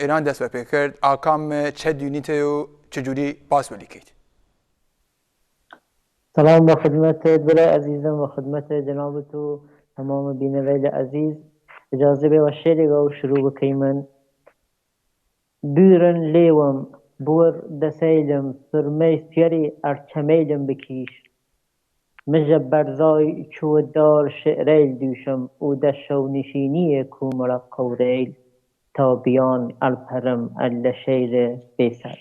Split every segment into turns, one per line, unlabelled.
ایران دست به پی کرد آکام چه دونیته و چجوری باس ولی کرد.
سلام با خدمت دل عزیزم و خدمت جناب تو تمام بینوایل عزیز. اجازه به و شعری رو شروع بکنیم. من بیرن لیوم بور دسیلم سرمه سیری ارچمیلم بکیش مجب برزای چو دار شعریل دوشم او دشو نشینی کومرا قوریل تا بیان الپرم اللشیر بیسر.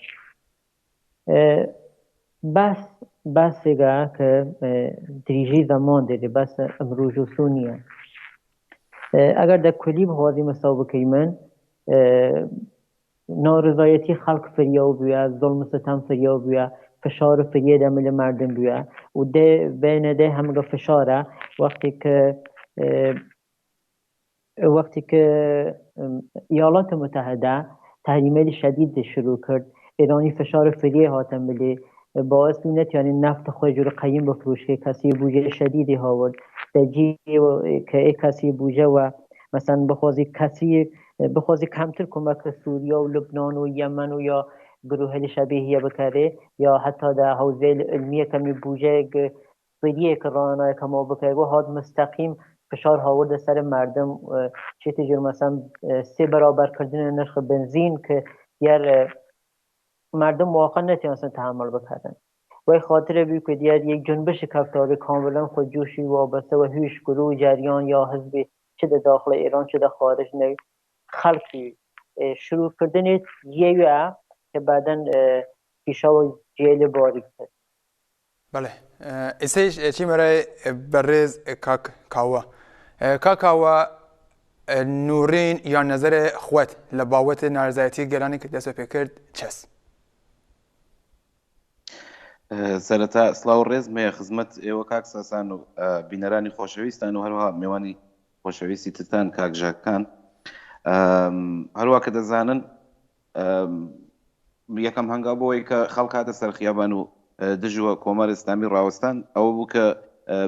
بس بسیگه که دریجی زمان داره بس امروز و سونیه. اگر در کلی بخوادی مسابقه من نارضایتی خلق فریا بیا، ظلم ستم فریا بیا، فشار فریه دمل مردم بیا و ده بین ده همگا فشاره وقتی که ایالات متحده تحریمات شدید شروع کرد، ایرانی فشار فریه هاتن بلی باعث نتیانی نفت خود رو قیم بفروش که کسی بوجه شدیدی هاورد تجی که کسی بوجه و مثلا بخوازی کمتر کمک سوریا و لبنان و یمن و یا گروه شبیهیه بکره یا حتی در حوزه علمیه کمی بوجه فریه که رانای کما بکره و هاد مستقیم فشار هاورد سر مردم چه تجور مثلا 3 برابر کردن نرخ بنزین که دیگر مردم واقعا نتونستن تحمل بکردن و خاطر بی که دیگر یک جنبش کفتاری کاملا خودجوشی وابسته و هیچ گروه جریان یا حزبی چه در داخل ایران چه در خارج خلقی شروع کردن یه که بعدا پیشا و جیل باریک کرد.
بله ایسیش چی مرای برز کاکاوا نورین یا نظر خوات لباوت نارضایتی گرانی که دست به پی کرد چس.
سەرەتا سڵاو و ڕێزمەیە خزمەت ئێوە کاک ساسان و بینەرانی خۆشەویستان و هەروەها میوانی خۆشەویستی تتان کاک ژاکان. هەروە کە دەزانن یەکەم هەنگاو بۆەوەی کە خەڵک هاتە سەر خیابان و دژوە کۆمەر ئیسلامی ڕاوەستان ئەوە بوو کە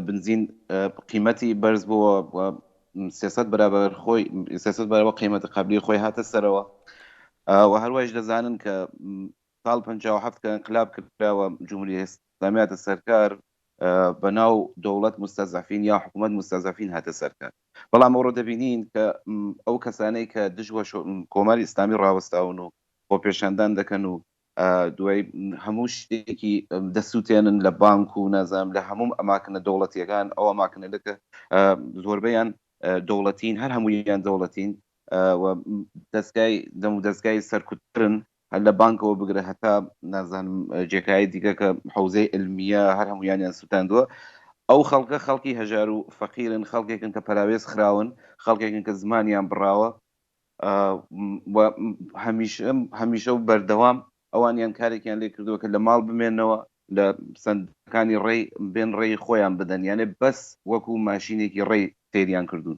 بنزین قیمەتی بەرز بووە 300 بەرابەر خۆی 300 بەرابەر قیمەتی قەبلی خۆی هاتە سەرەوە و هەروەش دەزانن کە ساڵ 57 کە انقلاب کراوە جمهوری ئیسلامی هاتە سەرکار بەناو دەوڵەت مستەزەفین یا حکوومەت مستەزەفین هاتە سەرکار. بەڵام ئەوڕۆ دەبینین کە ئەو کەسانەی کە دژوە کۆمەری ئیسلامی ڕاوەستاون و بۆ پێشەندان دەکەن و دوای هەموو شتێکی دەسووتێنن لە بانک و نازام لە هەموو ئەماکنە دەوڵەتیەکان ئەو ئەماکنەکە زۆربەیان دەوڵەتین هەر هەموویان دەوڵەتین و دەستگای سەرکوترن لە بانکەوە بگرە هەتا نازانم جێگای دیکە کە حوزەی علمیە هەر هەمویانیان سووتاندووە. ئەو خەڵکە خەڵکی هەژار و فەقیرن خەڵکێکن کە پەراوێز خراون خەڵکێکن کە زمانیان بڕاوە هەمیشە و بەردەوام ئەوانیان کارێکیان لێ کردووە کە لە ماڵ بمێنەوە لە سندەکانی ڕێی بێن ڕێی خۆیان بدەن یانێ بەس وەکو ماشینێکی ڕێی تێریان کردوون.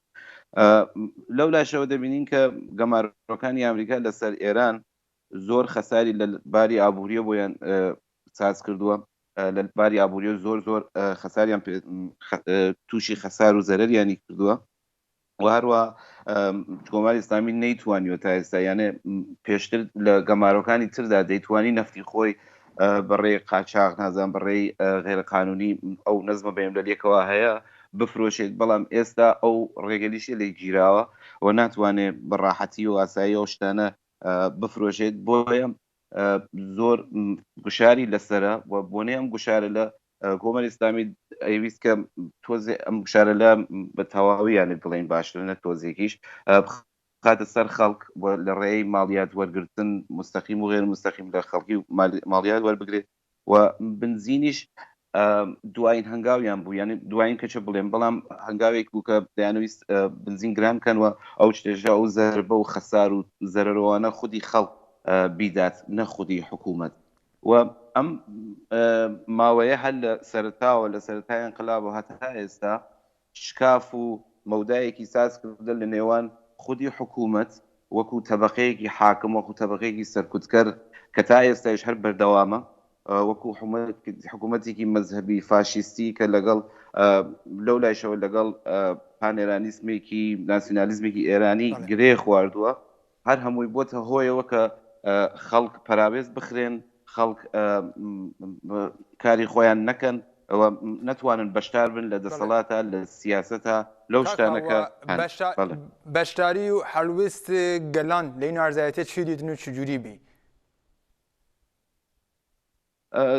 لەو لاشەوە دەبینین کە گەمارۆکانی ئەمریکا لەسەر ئێران زۆر خەساری لە باری ئابووریە بۆیان ساز کردووە لە باری ئابووریە زۆر خەساریان تووشی خەسار و زەرەریانی کردووە و هەروە کۆماری ئیسلامی نەیتوانیوە تا ئێستا یانێ پێشتر لە گەمارۆکانی تردا دەیتوانی نەفتی خۆی بەڕێی قاچاق نازان بەڕێی غێرەقانونی ئەو نەزمە بەیەملەلێکەوە هەیە بفرۆشێت بەڵام ئێستا ئەو ڕێگەلیشی لێ گیراوە و ناتوانێت بەڕاحەتی و ئاسایی ئەو شتانە بفرۆشێت بۆیە زۆر گوشاری لەسرە و بۆنێ ئەم گوشارە لە کۆمەری ئیسلامی ئەویست کە تۆزێ ئەم گوشارە لە بە تەواوی یانێ بڵێن باشتر نە تۆزێکیش خاتە سەر خەڵک لە ڕێی ماڵیات وەرگرتن مستەقیم و غێر مستەقیم لە خەڵکی ماڵیات وەربگرێت و بنزینیش دوایین هەنگاویان بوو یعنی دوایین کەچە بڵێن بەڵام هەنگاوێک بوو کە دەیانویست بنزین گران بکەنەوە ئەو شتێژە و زەربە و خەسار و زەرەرەوانە خودی خەڵک بیدات نە خودی حکوومەت و ئەم ماوەیە هەر لە سەرتاوە لە سەرەتای انقلابەوە هەتا ئێستا شکاف و مەودایەکی ساز کردە لە نێوان خودی حکوومەت وەکو تەبەقەیەکی حاکم وەکو تەبەقەیەکی سەرکوتکەر کە تا ئێستاش هەر بەردەوامە وەکو حکوومەتێکی مەذهبی فاشیستی کە لەگەڵ لەو لایشەوە لەگەڵ پانێرانیسمێکی ناسیۆنالیزمێکی ئێرانی گرێ خواردووە هەر هەمووی بۆتە هۆیەوە کە خەڵک پەراوێز بخرێن، خەڵک کاری خۆیان نەکەن، ئەوە نەتوانن بەشدار بن لە دەسەڵاتە لە سیاسەتە لەو شتانەکە
بەشداری و هەڵویست گەلان لەی نارزایەتێ چی دیتن و چجوری بی؟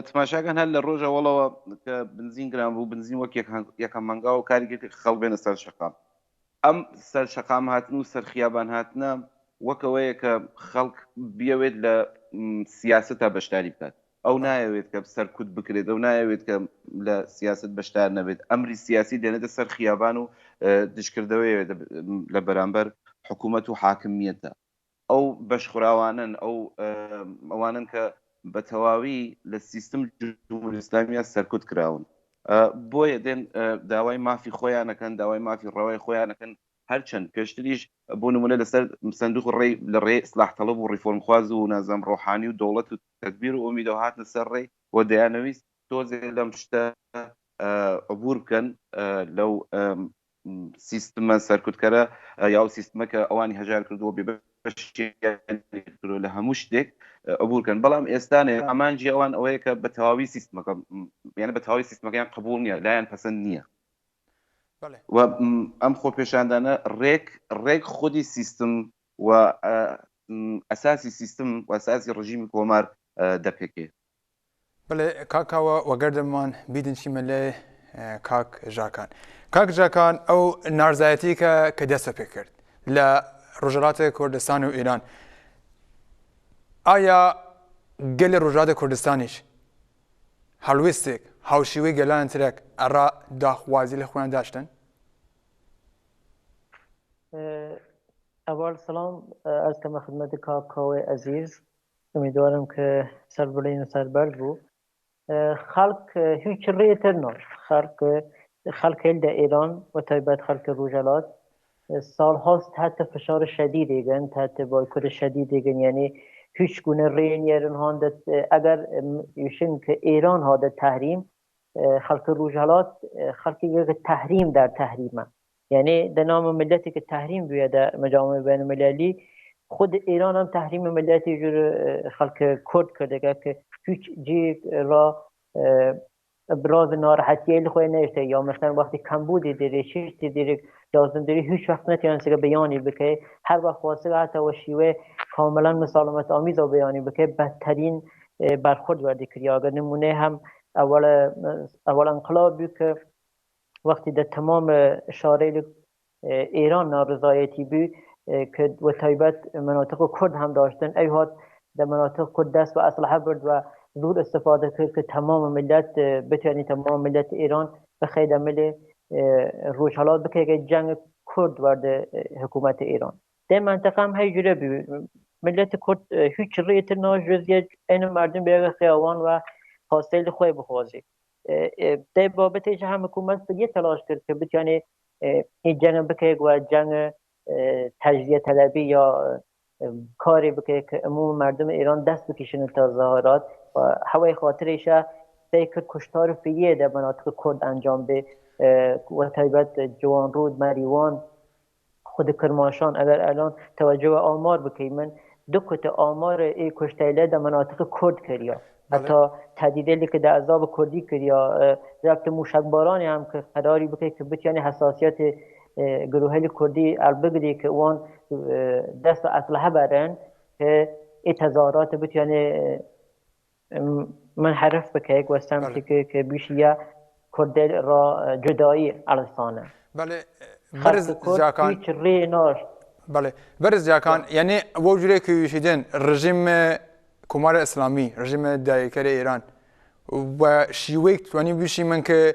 تماشاکەن هەر لە ڕۆژە وەڵەوە کە بنزین گران بوو، بنزین وەک یەکەم مانگا و کاری خەڵک بێنە سەر شەقام. ئەم سەر شەقام هاتن و سەر خیابان هاتنە وەکەوەیە کە خەڵک بیەوێت لە سیاسەتە بەشداری بکات. ئەو نایەوێت کە سەرکوت بکرێت، ئەو نایەوێت کە لە سیاست بەشدار نەبێت. ئەمری سیاسی دێنێتە سەر خیابان و دشکردەوەی لە بەرامبەر حکوومەت و حاکمیەتە. ئەو بەشخوراوانن، ئەوانن کە بە تەواوی لە سیستم جمهوری ئیسلامیە سەرکوت کراون. بۆیە دێن داوای مافی خۆیانەکەن، داوای مافی ڕەوای خۆیانەکەن. هەرچەند پێشتریش بۆ نمونە لەسەر سندوق ڕێی لە ڕێ ئیسلاح تەڵەب و ڕیفۆرمخواز و نازام ڕۆحانی و دەوڵەت و تەکبیر و ئومیدە هاتنە سەر ڕێی و دەیانەویست تۆزێ لەم شتە عبور بکەن لەو سیستمە سەرکوتکەرە یا سیستمە کە ئەوانی هەژار کردووە بێ لە هەموو شتێک عبورکەن. بەڵام ئێستانێ ئامانجی ئەوان ئەوەیە کە بە تەواوی سیستمەکە، یعنی بە تەواوی سیستمەکەیان قبول نییە، لایەن پەسەند نییە. و ئەم خۆپێشاندانە ڕێک خودی سیستم و ئەساسی سیستم و ئەساسی ڕژیمی کۆمار دەپێکێ.
بڵێ کاکاوە وەگەردەمان بیدن چیمە لێ کاک ژاکان. کاک ژاکان ئەو نارزایەتی کە دەستە پێ کرد لە ڕۆژهەڵاتی کوردستان و ئێران، ئایا گەلێ ڕۆژهەڵاتی کوردستانیش هەڵویستێک هاوشیوەی گەلان ترێک ئەڕا داخوازی لە خۆیان داشتن؟
ئەوەڵ سەڵام ئەرز کەمە خدمەتی کاکاوەی ئەزیز، ئومیدوارم کە سەر بڵین و سەربەر بوو. خەڵک هیچ ڕێتر ناش، خەڵکێل لە ئێران و تایبەت خەڵکی ڕۆژهەڵات ساڵهاست هاتە فشار شەدیدێگەن، هاتە بایکۆت شەدیدێگەن، یعنی هیچ گونه ڕێن یێرن هاندە ئەگەر یشن کە ئێران هادە تحریم خەڵکی ڕۆژهەڵات خەڵکی تحریم در تحریمە، یعنی در نام ملتی که تحریم بیاد در مجامع بین المللی، خود ایران هم تحریم ملتی جور خلق کرد کرده که هیچ جی را ابراز ناراحتی خود نشته، یا مثلا وقتی کمبودی داری شیشتی داری لازم داری هیچ وقت نتیانه که بیانی بکه، هر وقت خواسته حتی و شیوه کاملا مسالمت آمیز و بیانی بکه بدترین برخورد وردی کردی. اگر نمونه هم اول انقلاب بود که وقتی در تمام شارع ایران نارضایتی بود که و تایبت مناطق کرد هم داشتن، ایهات در مناطق کرد دست و اسلحه برد و زور استفاده کرد که تمام ملت بتوانی تمام ملت ایران بخید عمل روشالات بکه که جنگ کرد ورد حکومت ایران. در منطقه هم هی جوره بود، ملت کرد هیچ ریت ناجوزیه این مردم بیاگه خیابان و حاصل خوی بخوازی. در بابتش هم حکومت به یه تلاش کرد که بتوانی این جنگ بکه و جنگ تجزیه طلبی یا کاری بکه که عموم مردم ایران دست بکشن تا ظاهرات و هوای خاطرش سعی کرد کشتار فیلیه در مناطق کرد انجام ده و تایبت جوان رود مریوان خود کرماشان. اگر الان توجه آمار بکنیم، من دو کت آمار ای کشتایله در مناطق کرد کریا، حتی تهدیدی که در عذاب کردی کریا، رفت موشکبارانی هم که قراری بکنه که بتیانی حساسیت گروه کردی البگری که اون دست و اسلحه برن که ای تظاهرات بتیانی منحرف بکنه و سمتی که بیشیه کردی را جدایی علسانه.
بله برز جاکان
هیچ ری ناش.
بله برز جاکان یعنی وجوده که یوشیدن رژیم کمار اسلامی، رژیم دایکر ایران و شیوه توانی بیشی من که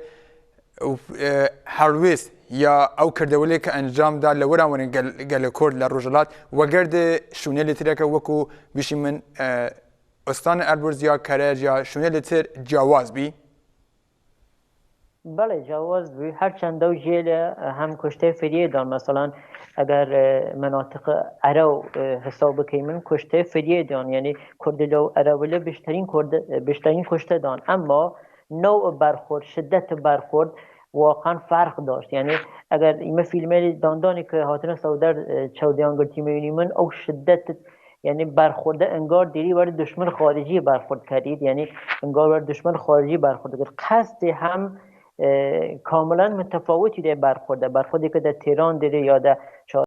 هەڵوێست یا ئەو کردەوەلێک کە ئەنجام دا لە وەرانوەرن گەلە کورد لە ڕۆژهەڵات وەگەردە شوونێ لە ترەکە وەکو بیشی من ئۆستانە ئەلبرز یا کەرەج یا شوونێ لە تر جیاواز بی؟
بله جواز بی، هرچند دو جیل هم کشته فریه دان. مثلا اگر مناطق عرو حساب بکنیم کشته فریه دان، یعنی کردلو عروله بیشترین کشته دان، اما نوع برخورد، شدت برخورد واقعا فرق داشت. یعنی اگر این فیلم داندانی که هاتن سودر چودیان گرتی میبینی من او شدت یعنی برخورده انگار دیری برای دشمن خارجی برخورد کردید، یعنی انگار برای دشمن خارجی برخورد کرد. قصد هم کاملا متفاوتی ده برخورده که در تهران دیره یا در